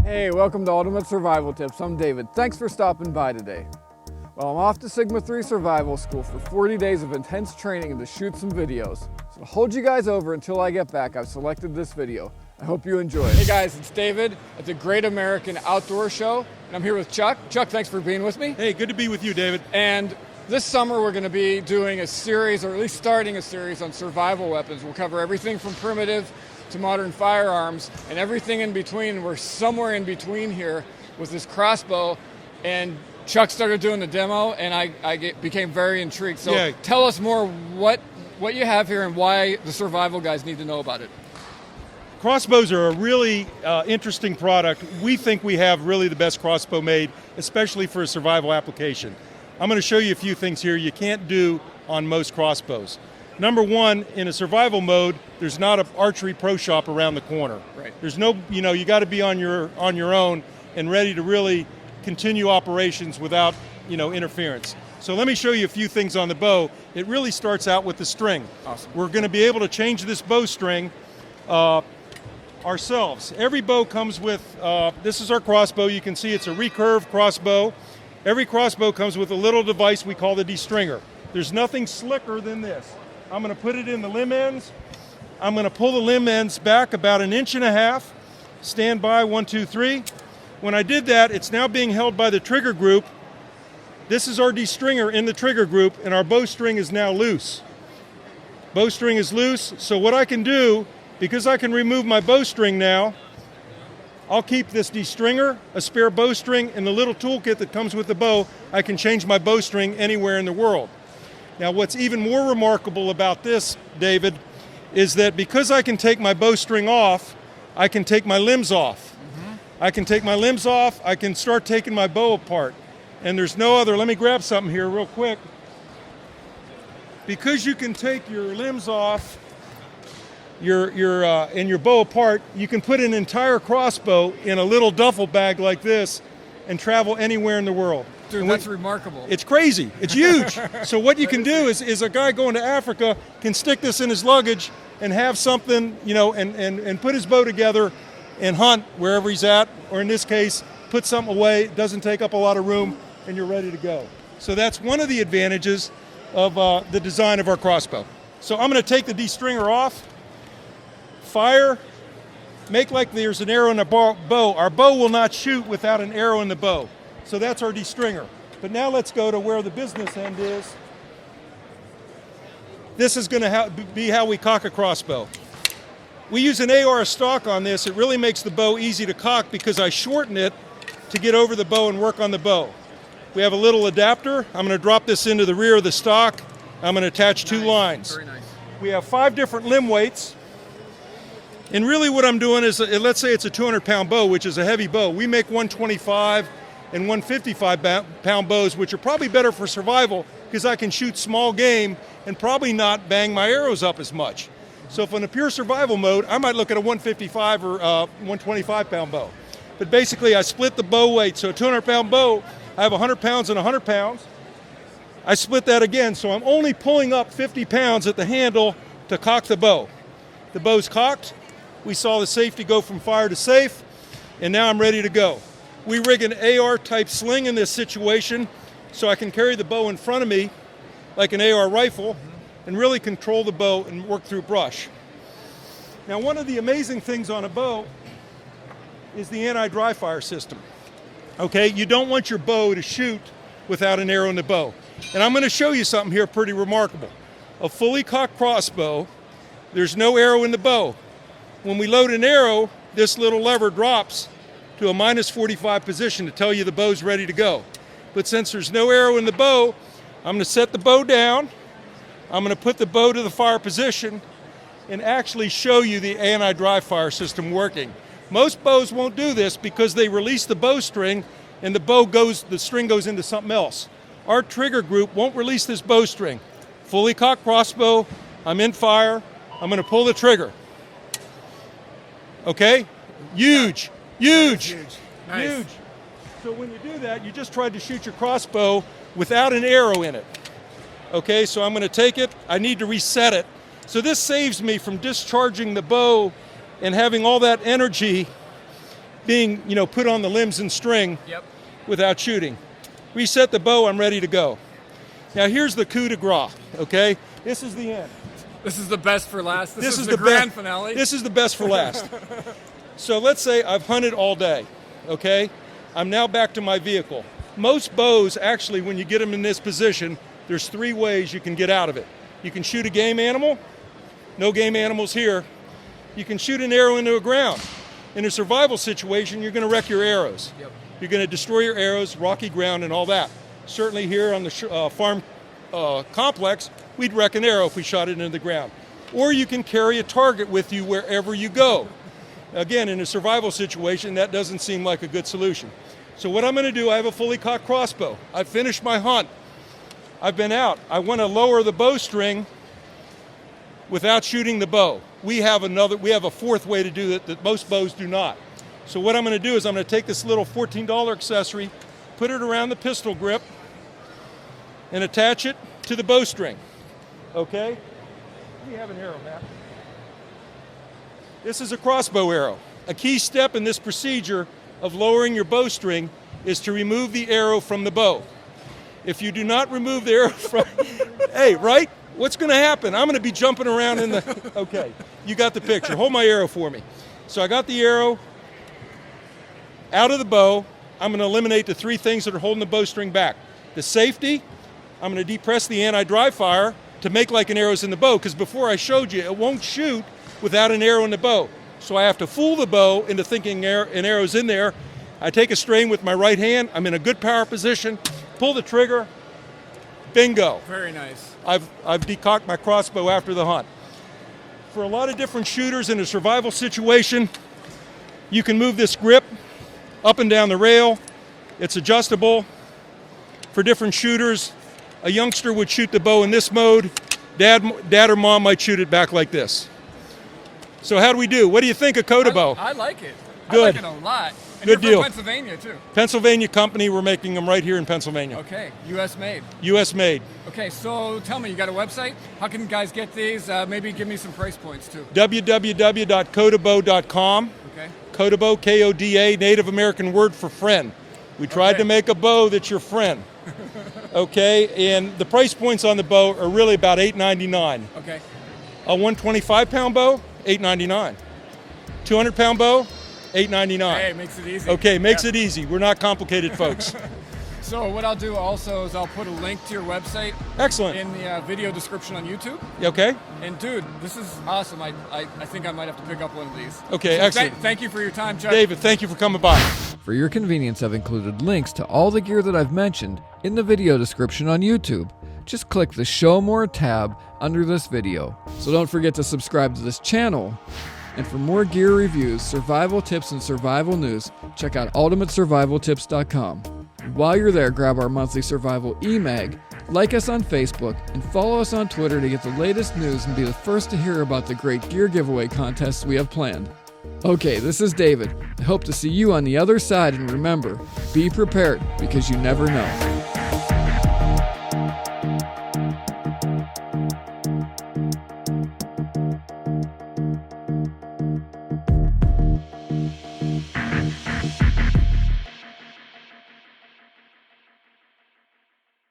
Hey, welcome to Ultimate Survival Tips. I'm David. Thanks for stopping by today. Well, I'm off to Sigma 3 Survival School for 40 days of intense training and to shoot some videos. So to hold you guys over until I get back, I've selected this video. I hope you enjoy it. Hey guys, it's David at the Great American Outdoor Show, and I'm here with Chuck. Chuck, thanks for being with me. Hey, good to be with you, David. And this summer we're going to be doing a series, or at least starting a series on survival weapons. We'll cover everything from primitive to modern firearms and everything in between. We're somewhere in between here with this crossbow, and Chuck started doing the demo and I became very intrigued. So yeah. Tell us more what you have here and why the survival guys need to know about it. Crossbows are a really interesting product. We think we have really the best crossbow made, especially for a survival application. I'm going to show you a few things here you can't do on most crossbows. Number one, in a survival mode, there's not an archery pro shop around the corner. Right. There's no, you got to be on your own and ready to really continue operations without, interference. So let me show you a few things on the bow. It really starts out with the string. Awesome. We're going to be able to change this bowstring ourselves. Every bow comes with, this is our crossbow. You can see it's a recurve crossbow. Every crossbow comes with a little device we call the destringer. There's nothing slicker than this. I'm going to put it in the limb ends. I'm going to pull the limb ends back about 1.5 inches. Stand by, 1, 2, 3. When I did that, it's now being held by the trigger group. This is our destringer in the trigger group, and our bowstring is now loose. Bowstring is loose, so what I can do, because I can remove my bowstring now, I'll keep this destringer, a spare bowstring, and the little toolkit that comes with the bow. I can change my bowstring anywhere in the world. Now, what's even more remarkable about this, David, is that because I can take my bowstring off, I can take my limbs off. Mm-hmm. I can take my limbs off, I can start taking my bow apart. And there's no other, let me grab something here real quick. Because you can take your limbs off, and your bow apart, you can put an entire crossbow in a little duffel bag like this and travel anywhere in the world. Dude, that's remarkable. It's crazy. It's huge. So what you can do is a guy going to Africa can stick this in his luggage and have something, and put his bow together and hunt wherever he's at, or in this case, put something away, it doesn't take up a lot of room, and you're ready to go. So that's one of the advantages of the design of our crossbow. So I'm going to take the destringer off, fire, make like there's an arrow in the bow. Our bow will not shoot without an arrow in the bow. So that's our destringer. But now let's go to where the business end is. This is going to be how we cock a crossbow. We use an AR stock on this. It really makes the bow easy to cock because I shorten it to get over the bow and work on the bow. We have a little adapter. I'm going to drop this into the rear of the stock. I'm going to attach two lines. Very nice. We have 5 different limb weights. And really what I'm doing is, let's say it's a 200-pound bow, which is a heavy bow. We make 125 and 155-pound bows, which are probably better for survival because I can shoot small game and probably not bang my arrows up as much. So if in a pure survival mode, I might look at a 155 or 125-pound bow. But basically, I split the bow weight. So a 200-pound bow, I have 100 pounds and 100 pounds. I split that again, so I'm only pulling up 50 pounds at the handle to cock the bow. The bow's cocked. We saw the safety go from fire to safe, and now I'm ready to go. We rig an AR-type sling in this situation so I can carry the bow in front of me like an AR rifle and really control the bow and work through brush. Now, one of the amazing things on a bow is the anti-dry fire system. Okay, you don't want your bow to shoot without an arrow in the bow. And I'm going to show you something here pretty remarkable. A fully cocked crossbow, there's no arrow in the bow. When we load an arrow, this little lever drops to a -45 position to tell you the bow's ready to go. But since there's no arrow in the bow, I'm going to set the bow down. I'm going to put the bow to the fire position and actually show you the anti-dry fire system working. Most bows won't do this because they release the bowstring and the string goes into something else. Our trigger group won't release this bowstring. Fully cocked crossbow, I'm in fire, I'm going to pull the trigger. Okay? Huge, huge, Nice. huge. So when you do that, you just tried to shoot your crossbow without an arrow in it. Okay, so I'm going to take it, I need to reset it. So this saves me from discharging the bow and having all that energy being, put on the limbs and string Yep. without shooting. Reset the bow, I'm ready to go. Now here's the coup de grace, okay? This is the end. This is the best for last. This is the grand finale. This is the best for last. So let's say I've hunted all day, okay? I'm now back to my vehicle. Most bows, actually, when you get them in this position, there's 3 ways you can get out of it. You can shoot a game animal. No game animals here. You can shoot an arrow into the ground. In a survival situation, you're going to wreck your arrows. Yep. You're going to destroy your arrows, rocky ground, and all that. Certainly here on the farm complex, we'd wreck an arrow if we shot it into the ground. Or you can carry a target with you wherever you go. Again, in a survival situation, that doesn't seem like a good solution. So what I'm going to do, I have a fully cocked crossbow. I've finished my hunt. I've been out. I want to lower the bowstring without shooting the bow. We have a 4th way to do it that most bows do not. So what I'm going to do is I'm going to take this little $14 accessory, put it around the pistol grip, and attach it to the bowstring. Okay? We have an arrow, Matt. This is a crossbow arrow. A key step in this procedure of lowering your bowstring is to remove the arrow from the bow. If you do not remove the arrow from, hey, right? What's going to happen? I'm going to be jumping around in the, okay, you got the picture. Hold my arrow for me. So I got the arrow out of the bow. I'm going to eliminate the 3 things that are holding the bowstring back. The safety, I'm going to depress the anti-dry fire to make like an arrow's in the bow, because before I showed you, it won't shoot without an arrow in the bow. So I have to fool the bow into thinking an arrow's in there. I take a strain with my right hand. I'm in a good power position. Pull the trigger. Bingo. Very nice. I've decocked my crossbow after the hunt. For a lot of different shooters in a survival situation, you can move this grip up and down the rail. It's adjustable. For different shooters, a youngster would shoot the bow in this mode. Dad or mom might shoot it back like this. So how do we do? What do you think of Kodabow? I like it. Good. I like it a lot. And Good you're deal. from Pennsylvania, too. Pennsylvania company, we're making them right here in Pennsylvania. Okay, U.S. made. U.S. made. Okay, so tell me, you got a website? How can guys get these? Maybe give me some price points, too. www.kodabow.com. Okay. Kodabow, K-O-D-A, Native American word for friend. We tried to make a bow that's your friend. Okay, and the price points on the bow are really about $8.99. Okay. A 125-pound bow, $8.99. 200-pound bow, $8.99. Hey, makes it easy. Okay, makes it easy. We're not complicated folks. So what I'll do also is I'll put a link to your website Excellent. in the video description on YouTube. Okay. And dude, this is awesome. I think I might have to pick up one of these. Okay, So excellent. Thank you for your time, Chuck. David, thank you for coming by. For your convenience, I've included links to all the gear that I've mentioned in the video description on YouTube. Just click the Show More tab under this video. So don't forget to subscribe to this channel. And for more gear reviews, survival tips, and survival news, check out ultimatesurvivaltips.com. And while you're there, grab our monthly survival e-mag, like us on Facebook, and follow us on Twitter to get the latest news and be the first to hear about the great gear giveaway contests we have planned. Okay, this is David. I hope to see you on the other side, and remember, be prepared because you never know.